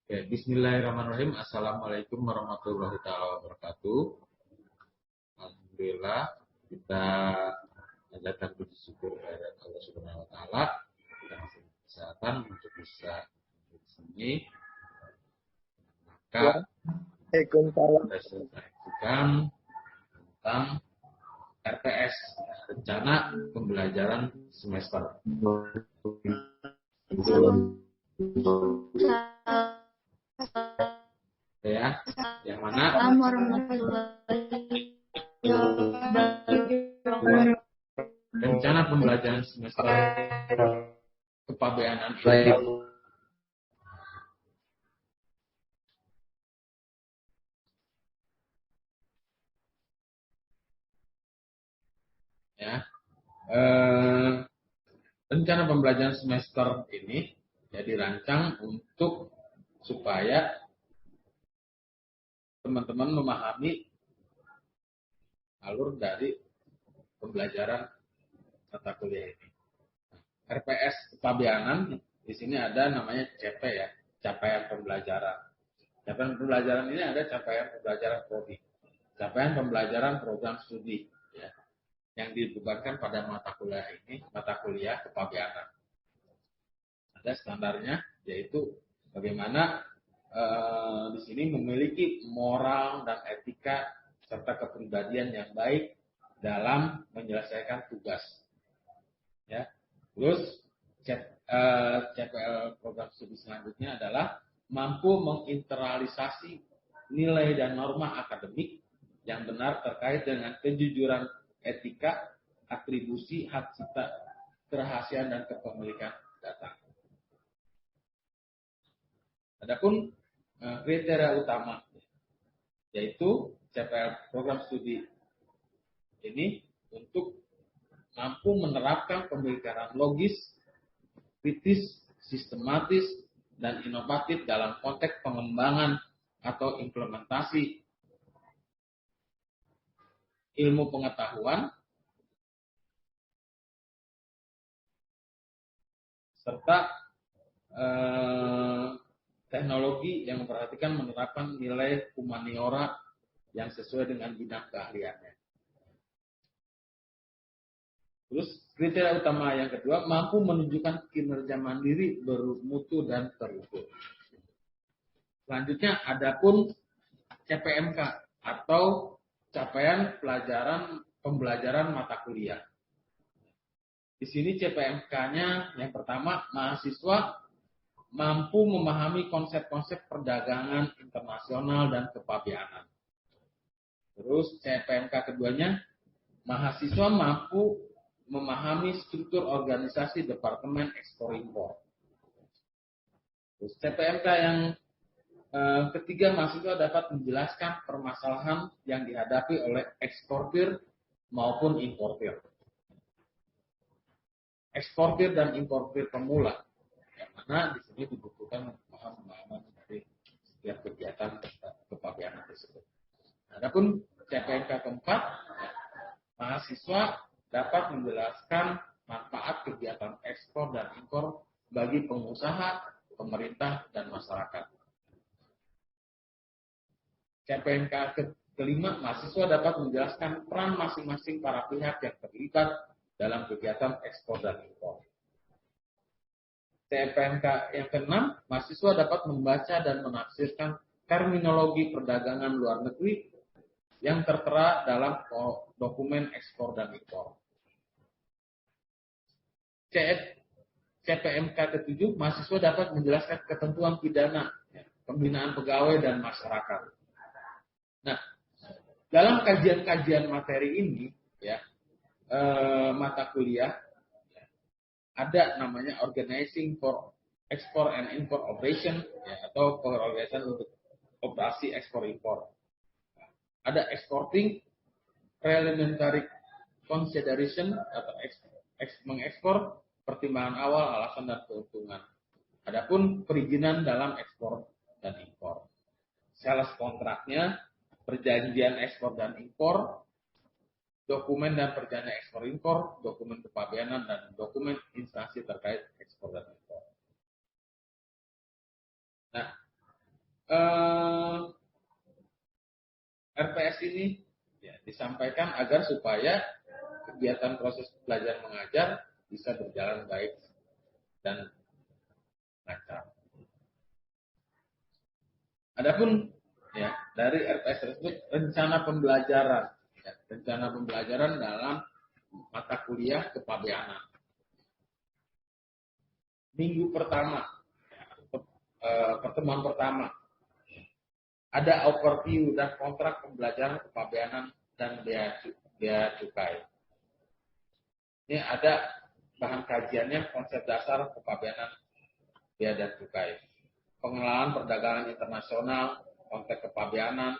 Oke, bismillahirrahmanirrahim. Assalamualaikum warahmatullahi wabarakatuh. Alhamdulillah kita menjadikan puji syukur kepada Allah Subhanahu wa taala kita masih kesehatan untuk bisa di sini. Maka kita selesaikan tentang RPS, rencana pembelajaran semester. Ya, yang mana rencana pembelajaran semester kepabeanan ya. Rencana pembelajaran semester ini ya dirancang untuk supaya teman-teman memahami alur dari pembelajaran mata kuliah ini. RPS kepabeanan di sini ada namanya CP ya, capaian pembelajaran. Capaian pembelajaran ini ada capaian pembelajaran prodi, capaian pembelajaran program studi ya, yang dibebankan pada mata kuliah ini, mata kuliah kepabeanan. Ada standarnya, yaitu bagaimana di sini memiliki moral dan etika serta kepribadian yang baik dalam menyelesaikan tugas. Ya. Terus CPL program studi selanjutnya adalah mampu menginternalisasi nilai dan norma akademik yang benar terkait dengan kejujuran etika, atribusi, hak cipta, kerahasiaan dan kepemilikan data. Adapun kriteria utama yaitu CPL program studi ini untuk mampu menerapkan pemikiran logis, kritis, sistematis, dan inovatif dalam konteks pengembangan atau implementasi ilmu pengetahuan serta teknologi yang memperhatikan menerapkan nilai humaniora yang sesuai dengan bidang keahliannya. Terus kriteria utama yang kedua, mampu menunjukkan kinerja mandiri, bermutu dan terukur. Selanjutnya, adapun CPMK atau capaian pembelajaran mata kuliah. Di sini CPMK-nya yang pertama, mahasiswa mampu memahami konsep-konsep perdagangan internasional dan kepabeanan. Terus CPMK keduanya, mahasiswa mampu memahami struktur organisasi Departemen Ekspor Impor. Terus CPMK yang ketiga, mahasiswa dapat menjelaskan permasalahan yang dihadapi oleh eksportir maupun importir. Eksportir dan importir pemula, yang mana di sini dibutuhkan pemahaman dari setiap kegiatan kepabeanan tersebut. Adapun CPMK keempat, mahasiswa dapat menjelaskan manfaat kegiatan ekspor dan impor bagi pengusaha, pemerintah, dan masyarakat. CPMK kelima, mahasiswa dapat menjelaskan peran masing-masing para pihak yang terlibat dalam kegiatan ekspor dan impor. CPMK yang keenam, mahasiswa dapat membaca dan menafsirkan terminologi perdagangan luar negeri yang tertera dalam dokumen ekspor dan impor. CPMK ketujuh, mahasiswa dapat menjelaskan ketentuan pidana, pembinaan pegawai dan masyarakat. Nah, dalam kajian-kajian materi ini, ya, mata kuliah, ada namanya Organizing for Export and Import Operation, ya, atau pengorganisasian untuk operasi ekspor impor. Ada Exporting Preliminary Consideration atau mengekspor, pertimbangan awal, alasan dan keuntungan. Adapun perizinan dalam ekspor dan impor. Sales kontraknya, perjanjian ekspor dan impor, dokumen dan perjanjian ekspor impor, dokumen kepabeanan dan dokumen instansi terkait ekspor dan impor. Nah, RPS ini ya, disampaikan agar supaya kegiatan proses belajar mengajar bisa berjalan baik dan lancar. Adapun ya dari RPS tersebut rencana pembelajaran, ya, rencana pembelajaran dalam mata kuliah kepabeanan. Minggu pertama, pertemuan pertama, ada overview dan kontrak pembelajaran kepabeanan dan bea cukai. Ini ada bahan kajiannya, konsep dasar kepabeanan, bea dan cukai. Pengenalan perdagangan internasional, konteks kepabeanan,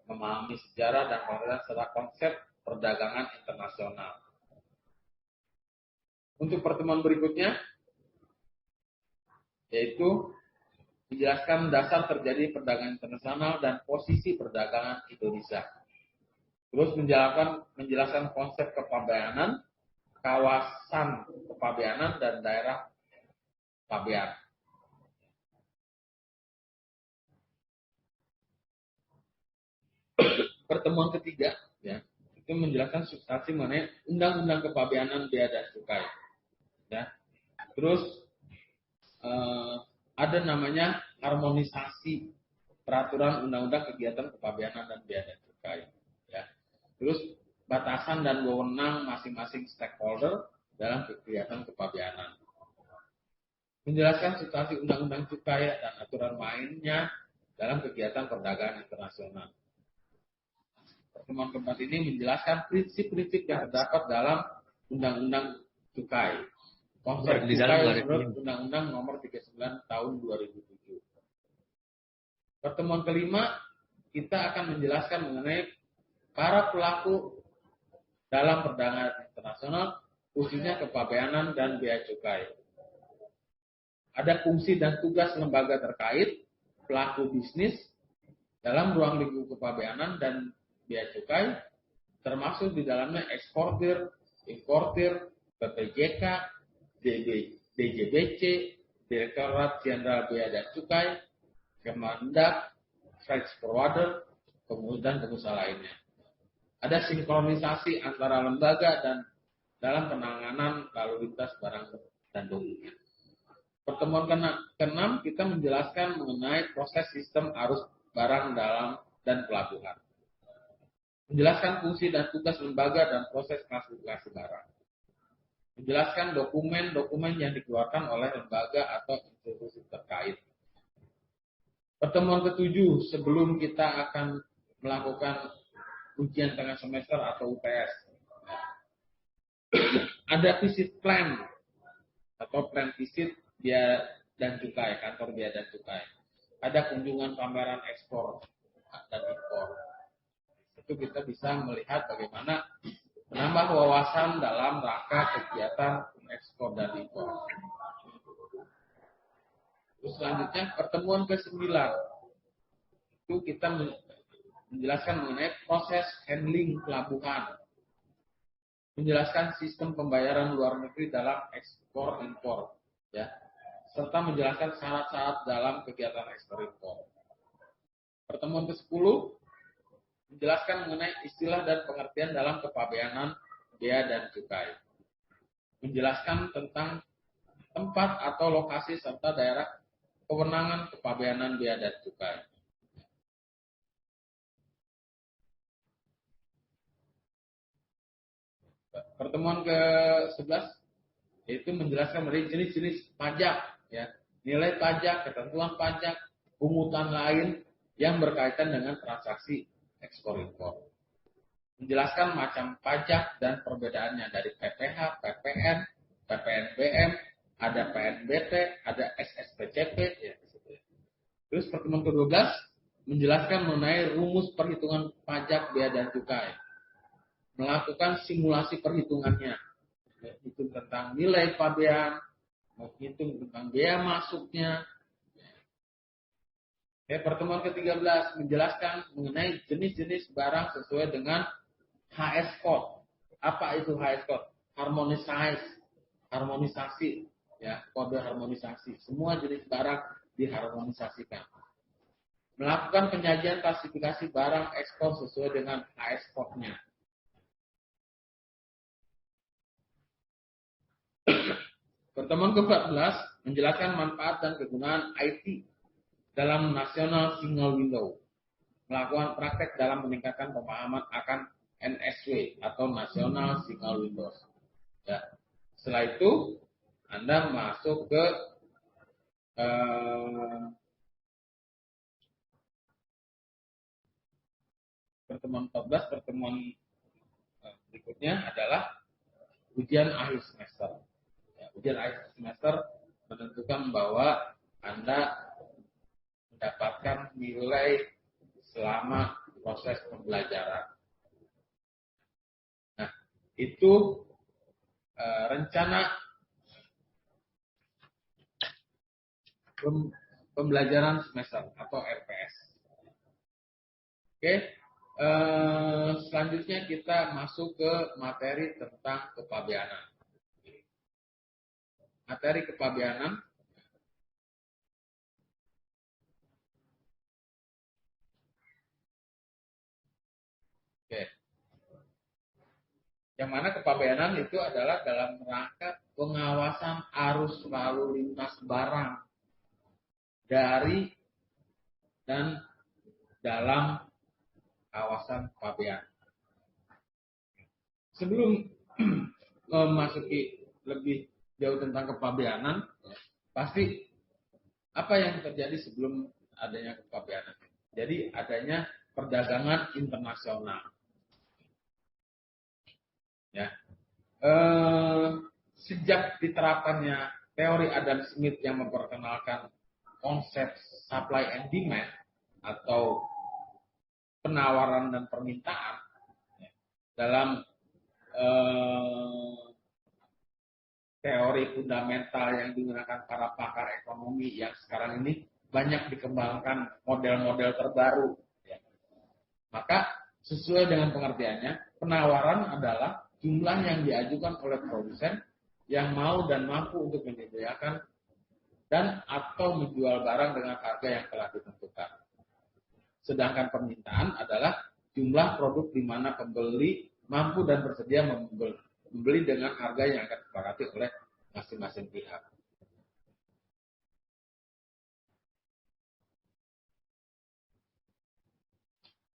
memahami sejarah dan pengertian serta konsep perdagangan internasional. Untuk pertemuan berikutnya, yaitu menjelaskan dasar terjadi perdagangan internasional dan posisi perdagangan Indonesia. Terus menjelaskan konsep kepabeanan, kawasan kepabeanan dan daerah pabean. Pertemuan ketiga, ya, itu menjelaskan substansi mengenai undang-undang kepabeanan, bea dan cukai. Ya. Terus ada namanya harmonisasi peraturan undang-undang kegiatan kepabeanan dan bea dan cukai. Ya. Terus batasan dan wewenang masing-masing stakeholder dalam kegiatan kepabeanan. Menjelaskan substansi undang-undang cukai dan aturan mainnya dalam kegiatan perdagangan internasional. Pertemuan keempat ini menjelaskan prinsip-prinsip yang terdapat dalam Undang-Undang Cukai. Konsep cukai menurut Undang-Undang Nomor 39 Tahun 2007. Pertemuan kelima, kita akan menjelaskan mengenai para pelaku dalam perdagangan internasional, khususnya kepabeanan dan bea cukai. Ada fungsi dan tugas lembaga terkait, pelaku bisnis dalam ruang lingkup kepabeanan dan bea cukai, termasuk di dalamnya eksportir, importir, BPJK, DJBC, Direktorat Jenderal Bea dan Cukai, Kemendak, Freight Forwarder, dan pengusaha lainnya. Ada sinkronisasi antara lembaga dan dalam penanganan lalu lintas barang dan dokumen. Pertemuan ke-6 kita menjelaskan mengenai proses sistem arus barang dalam dan pelabuhan. Menjelaskan fungsi dan tugas lembaga dan proses klasifikasi barang. Menjelaskan dokumen-dokumen yang dikeluarkan oleh lembaga atau institusi terkait. Pertemuan ke-7 sebelum kita akan melakukan ujian tengah semester atau UTS. Ada visit plan atau plan visit bea dan cukai, kantor bea dan cukai. Ada kunjungan pameran ekspor dan impor. Itu kita bisa melihat bagaimana menambah wawasan dalam rangka kegiatan ekspor dan impor. Terus selanjutnya pertemuan ke-9 itu kita menjelaskan mengenai proses handling pelabuhan, menjelaskan sistem pembayaran luar negeri dalam ekspor impor, ya, serta menjelaskan syarat-syarat dalam kegiatan ekspor impor. Pertemuan ke-10 menjelaskan mengenai istilah dan pengertian dalam kepabeanan, bea dan cukai. Menjelaskan tentang tempat atau lokasi serta daerah kewenangan kepabeanan, bea dan cukai. Pertemuan ke-11 yaitu menjelaskan mengenai jenis-jenis pajak, ya, nilai pajak, ketentuan pajak, pungutan lain yang berkaitan dengan transaksi ekspor impor. Menjelaskan macam pajak dan perbedaannya dari PPH, PPN, PPNBM, ada PNBT, ada SSPCP, ya. Terus pertemuan ke-12 menjelaskan mengenai rumus perhitungan pajak, bea dan cukai. Melakukan simulasi perhitungannya, hitung tentang nilai pabean, menghitung tentang bea masuknya. Pertemuan ke-13 menjelaskan mengenai jenis-jenis barang sesuai dengan HS code. Apa itu HS code? Harmonisasi, ya, kode harmonisasi. Semua jenis barang diharmonisasikan. Melakukan penyajian klasifikasi barang ekspor sesuai dengan HESCOP-nya. Pertemuan ke-14 menjelaskan manfaat dan kegunaan IT dalam National Single Window. Melakukan praktek dalam meningkatkan pemahaman akan NSW atau National Single Windows. Ya. Setelah itu Anda masuk ke pertemuan 14. Pertemuan berikutnya adalah ujian akhir semester. Ya, ujian akhir semester menentukan bahwa Anda mendapatkan nilai selama proses pembelajaran. Nah, itu rencana pembelajaran semester atau RPS. Oke, selanjutnya kita masuk ke materi tentang kepabeanan. Materi kepabeanan. Oke. Yang mana kepabeanan itu adalah dalam rangka pengawasan arus lalu lintas barang dari dan dalam kawasan kepabeanan. Sebelum memasuki lebih jauh tentang kepabeanan, pasti apa yang terjadi sebelum adanya kepabeanan? Jadi adanya perdagangan internasional. Ya. Sejak diterapkannya teori Adam Smith yang memperkenalkan konsep supply and demand atau penawaran dan permintaan ya, dalam teori fundamental yang digunakan para pakar ekonomi yang sekarang ini banyak dikembangkan model-model terbaru. Ya. Maka sesuai dengan pengertiannya, penawaran adalah jumlah yang diajukan oleh produsen yang mau dan mampu untuk menyediakan dan atau menjual barang dengan harga yang telah ditentukan. Sedangkan permintaan adalah jumlah produk di mana pembeli mampu dan bersedia membeli dengan harga yang akan disepakati oleh masing-masing pihak.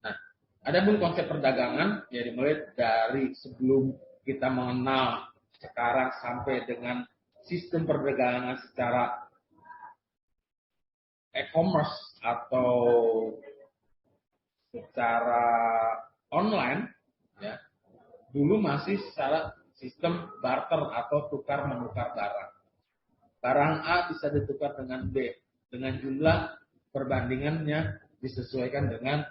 Nah, adapun konsep perdagangan ya dimulai dari sebelum kita mengenal sekarang sampai dengan sistem perdagangan secara e-commerce atau secara online ya. Dulu masih secara sistem barter atau tukar menukar barang. Barang A bisa ditukar dengan B dengan jumlah perbandingannya disesuaikan dengan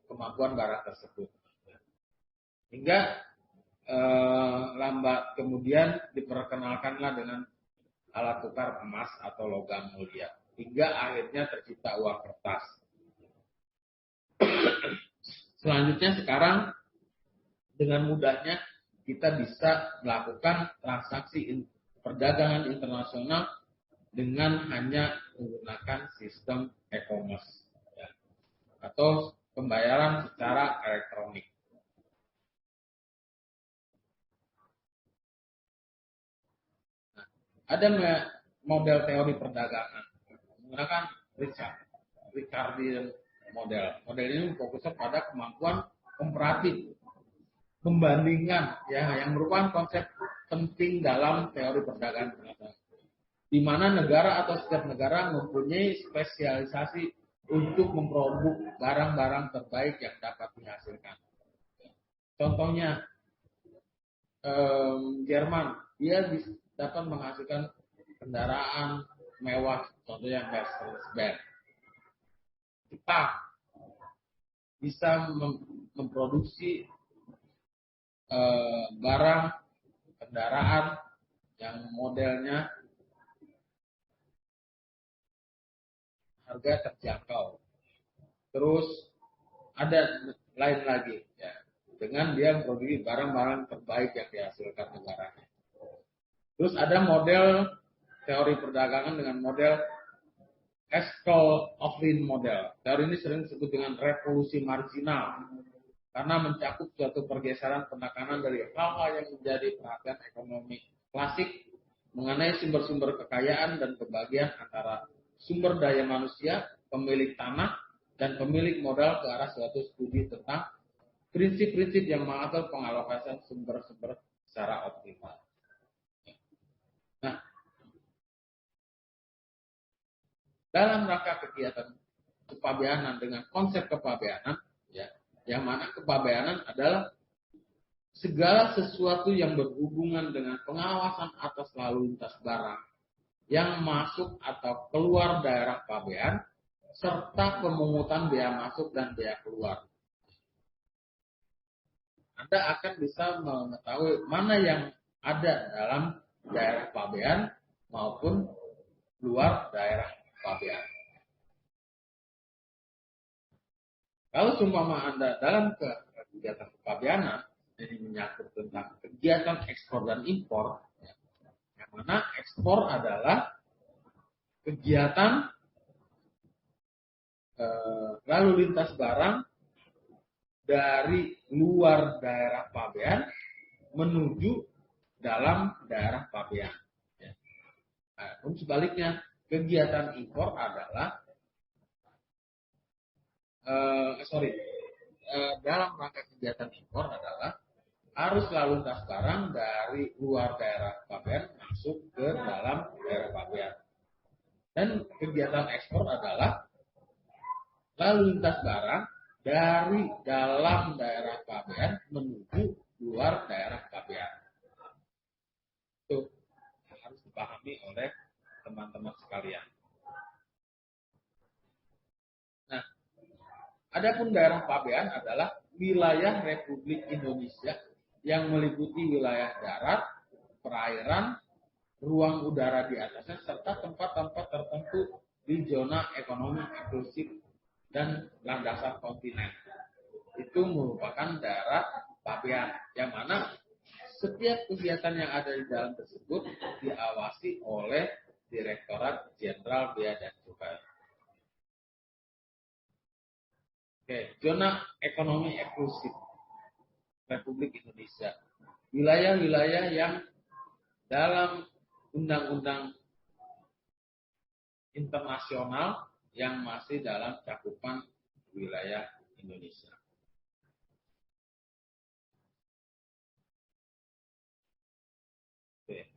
kemampuan barang tersebut. Hingga lambat kemudian diperkenalkanlah dengan alat tukar emas atau logam mulia. Hingga akhirnya tercipta uang kertas. Selanjutnya sekarang dengan mudahnya kita bisa melakukan transaksi perdagangan internasional dengan hanya menggunakan sistem e-commerce ya, atau pembayaran secara elektronik. Nah, ada model teori perdagangan menggunakan Ricardian model. Model ini fokusnya pada kemampuan komparatif pembandingan ya yang merupakan konsep penting dalam teori perdagangan internasional. Di mana negara atau setiap negara mempunyai spesialisasi untuk memproduk barang-barang terbaik yang dapat dihasilkan. Contohnya Jerman, dia dapat menghasilkan kendaraan mewah, contohnya Mercedes-Benz. Jepang bisa memproduksi barang kendaraan yang modelnya harga terjangkau. Terus ada lain lagi ya, dengan dia memproduksi barang-barang terbaik yang dihasilkan negaranya. Terus ada model teori perdagangan dengan model Eschol-Ohlin model. Teori ini sering disebut dengan revolusi marginal karena mencakup suatu pergeseran penekanan dari hal-hal yang menjadi perhatian ekonomi klasik mengenai sumber-sumber kekayaan dan kebahagiaan antara sumber daya manusia, pemilik tanah, dan pemilik modal ke arah suatu studi tentang prinsip-prinsip yang mengatur pengalokasian sumber-sumber secara optimal. Nah, dalam rangka kegiatan kepabeanan dengan konsep kepabeanan, ya, yang mana kepabeanan adalah segala sesuatu yang berhubungan dengan pengawasan atas lalu lintas barang yang masuk atau keluar daerah pabean serta pemungutan biaya masuk dan biaya keluar. Anda akan bisa mengetahui mana yang ada dalam daerah pabean maupun luar daerah pabean. Kalau seumpama Anda dalam kegiatan kepabeanan, ini menyangkut tentang kegiatan ekspor dan impor, yang mana ekspor adalah kegiatan lalu lintas barang dari luar daerah pabean menuju dalam daerah pabean. Namun sebaliknya, kegiatan impor adalah dalam rangka kegiatan impor adalah arus lalu lintas barang dari luar daerah pabean masuk ke dalam daerah pabean. Dan kegiatan ekspor adalah lalu lintas barang dari dalam daerah pabean menuju luar daerah pabean. Itu harus dipahami oleh teman-teman sekalian. Nah, adapun daerah pabean adalah wilayah Republik Indonesia yang meliputi wilayah darat, perairan, ruang udara di atasnya, serta tempat-tempat tertentu di zona ekonomi eksklusif dan landasan kontinen. Itu merupakan daerah pabean, yang mana setiap kegiatan yang ada di dalam tersebut diawasi oleh Direktorat Jenderal Bea dan Cukai. Oke, zona ekonomi eksklusif Republik Indonesia. Wilayah-wilayah yang dalam undang-undang internasional yang masih dalam cakupan wilayah Indonesia. Oke.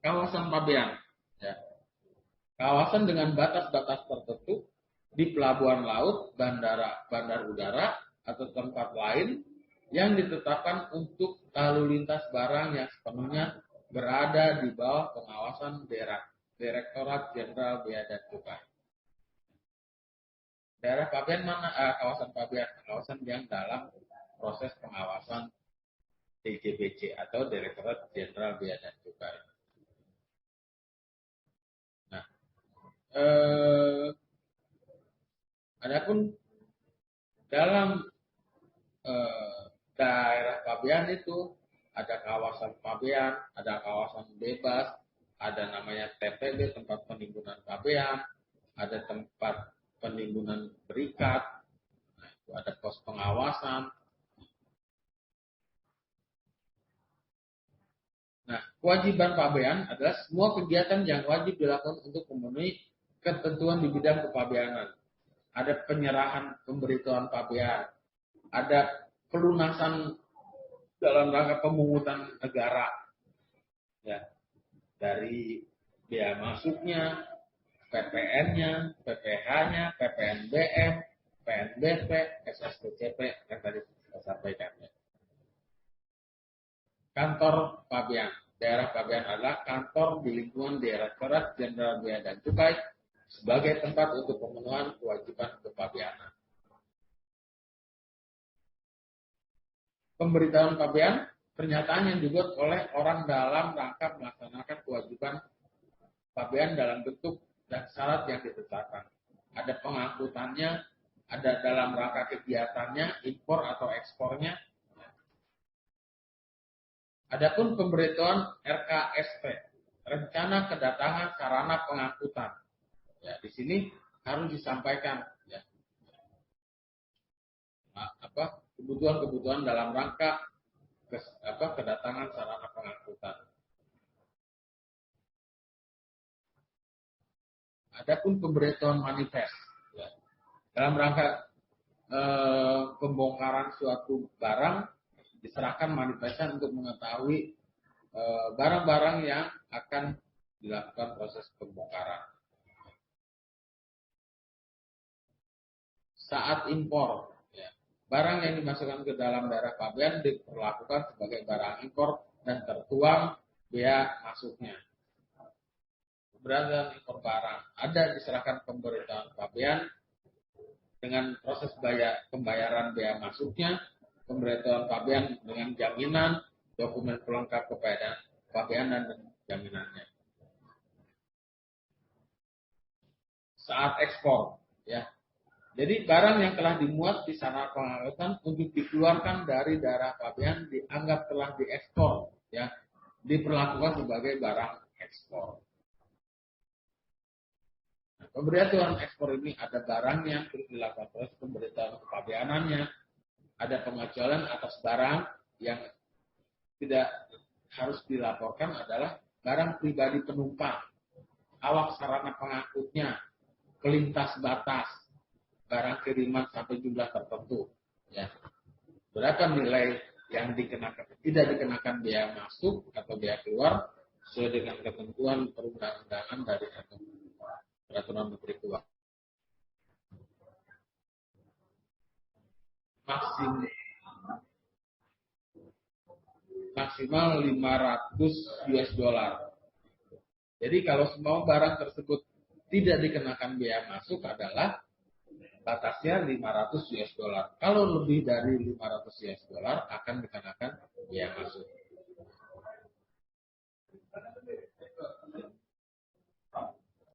Kawasan pabean. Ya. Kawasan dengan batas-batas tertentu di pelabuhan laut, bandar udara, atau tempat lain yang ditetapkan untuk lalu lintas barang yang sepenuhnya berada di bawah pengawasan Direktorat Jenderal Bea dan Cukai. Daerah pabean mana? Kawasan pabean, kawasan yang dalam proses pengawasan DJBC atau Direktorat Jenderal Bea dan Cukai. Nah, adapun dalam daerah pabean itu ada kawasan pabean, ada kawasan bebas, ada namanya TPB, tempat penimbunan pabean, ada tempat penimbunan berikat, nah, itu ada pos pengawasan. Nah, kewajiban pabean adalah semua kegiatan yang wajib dilakukan untuk memenuhi ketentuan di bidang kepabeanan. Ada penyerahan pemberitahuan pabean, ada pelunasan dalam rangka pemungutan negara, ya, dari biaya masuknya, PPN-nya, PPH-nya, PPNBM, PNBP, SSBCP yang tadi saya sampaikan. Kantor pabean, daerah pabean adalah kantor di lingkungan Direktorat Jenderal Bea dan Cukai sebagai tempat untuk pemenuhan kewajiban kepabeanan. Pemberitahuan pabean, pernyataan yang dibuat oleh orang dalam rangka melaksanakan kewajiban pabean dalam bentuk dan syarat yang ditetapkan. Ada pengangkutannya, ada dalam rangka kegiatannya, impor atau ekspornya. Adapun pemberitahuan RKSP, rencana kedatangan sarana pengangkutan. Ya, di sini harus disampaikan ya, kebutuhan-kebutuhan dalam rangka kedatangan sarana pengangkutan. Adapun pemberitahuan manifest ya, dalam rangka pembongkaran suatu barang diserahkan manifestan untuk mengetahui barang-barang yang akan dilakukan proses pembongkaran. Saat impor, ya, barang yang dimasukkan ke dalam daerah pabean diperlakukan sebagai barang impor dan tertuang bea masuknya. Keberadaan impor barang ada diserahkan pemberitahuan pabean dengan proses pembayaran bea masuknya, pemberitahuan pabean dengan jaminan, dokumen pelengkap pabean dan jaminannya. Saat ekspor, ya. Jadi barang yang telah dimuat di sarana pengangkutan untuk dikeluarkan dari daerah pabean dianggap telah diekspor, ya, diperlakukan sebagai barang ekspor. Nah, pemberitahuan ekspor ini ada barangnya terus dilakukan proses pemberitahuan kepabeanannya, ada pengecualian atas barang yang tidak harus dilaporkan adalah barang pribadi penumpang, awak sarana pengangkutnya, pelintas batas, barang kiriman sampai jumlah tertentu. Ya. Berapa nilai yang tidak dikenakan bea masuk atau bea keluar sesuai dengan ketentuan perundang-undangan dari Peraturan Menteri Keuangan. Maksimal 500 US dollar. Jadi kalau semua barang tersebut tidak dikenakan bea masuk adalah batasnya 500 US dollar. Kalau lebih dari 500 US dollar akan dikenakan bea masuk.